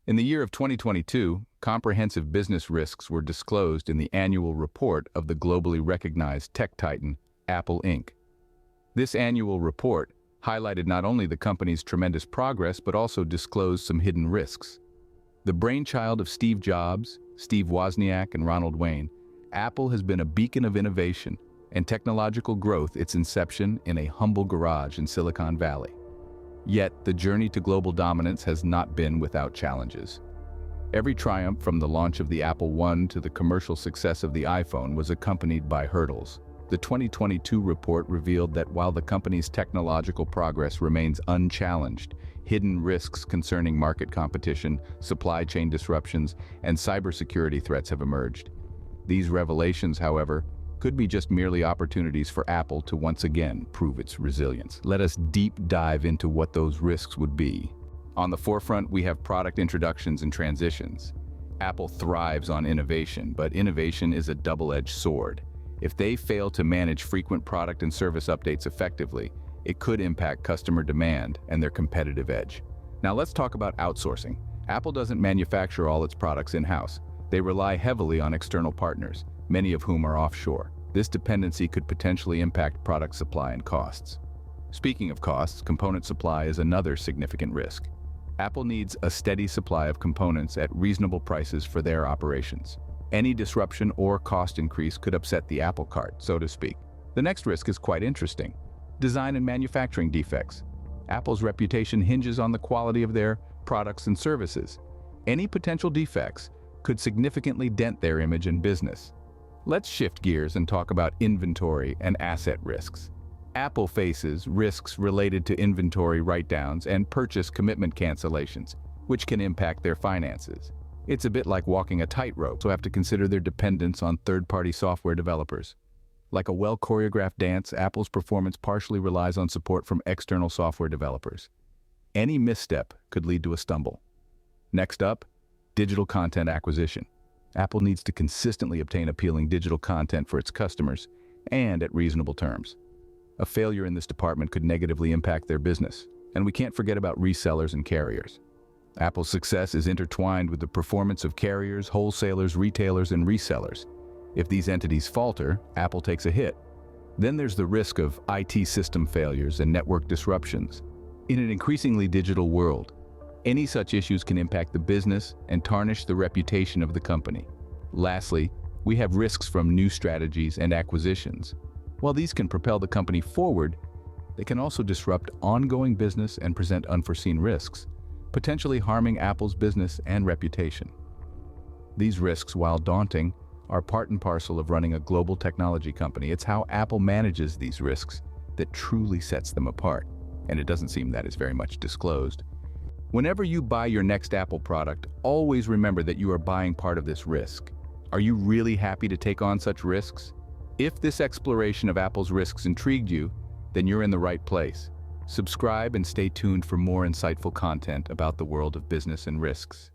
In the year of 2022, comprehensive business risks were disclosed in the annual report of the globally recognized tech titan, Apple Inc. This annual report highlighted not only the company's tremendous progress but also disclosed some hidden risks. The brainchild of Steve Jobs, Steve Wozniak, and Ronald Wayne, Apple has been a beacon of innovation and technological growth its inception in a humble garage in Silicon Valley. Yet, the journey to global dominance has not been without challenges. Every triumph from the launch of the Apple I to the commercial success of the iPhone was accompanied by hurdles. The 2022 report revealed that while the company's technological progress remains unchallenged, hidden risks concerning market competition, supply chain disruptions, and cybersecurity threats have emerged. These revelations, however, could be just merely opportunities for Apple to once again prove its resilience. Let us deep dive into what those risks would be. On the forefront, we have product introductions and transitions. Apple thrives on innovation, but innovation is a double-edged sword. If they fail to manage frequent product and service updates effectively, it could impact customer demand and their competitive edge. Now let's talk about outsourcing. Apple doesn't manufacture all its products in-house. They rely heavily on external partners, many of whom are offshore. This dependency could potentially impact product supply and costs. Speaking of costs, component supply is another significant risk. Apple needs a steady supply of components at reasonable prices for their operations. Any disruption or cost increase could upset the apple cart, so to speak. The next risk is quite interesting: design and manufacturing defects. Apple's reputation hinges on the quality of their products and services. Any potential defects could significantly dent their image and business. Let's shift gears and talk about inventory and asset risks. Apple faces risks related to inventory write-downs and purchase commitment cancellations, which can impact their finances. It's a bit like walking a tightrope, so have to consider their dependence on third-party software developers. Like a well-choreographed dance, Apple's performance partially relies on support from external software developers. Any misstep could lead to a stumble. Next up, digital content acquisition. Apple needs to consistently obtain appealing digital content for its customers and at reasonable terms. A failure in this department could negatively impact their business, and we can't forget about resellers and carriers. Apple's success is intertwined with the performance of carriers, wholesalers, retailers, and resellers. If these entities falter, Apple takes a hit. Then there's the risk of IT system failures and network disruptions. In an increasingly digital world, any such issues can impact the business and tarnish the reputation of the company. Lastly, we have risks from new strategies and acquisitions. While these can propel the company forward, they can also disrupt ongoing business and present unforeseen risks, potentially harming Apple's business and reputation. These risks, while daunting, are part and parcel of running a global technology company. It's how Apple manages these risks that truly sets them apart, and it doesn't seem that is very much disclosed. Whenever you buy your next Apple product, always remember that you are buying part of this risk. Are you really happy to take on such risks? If this exploration of Apple's risks intrigued you, then you're in the right place. Subscribe and stay tuned for more insightful content about the world of business and risks.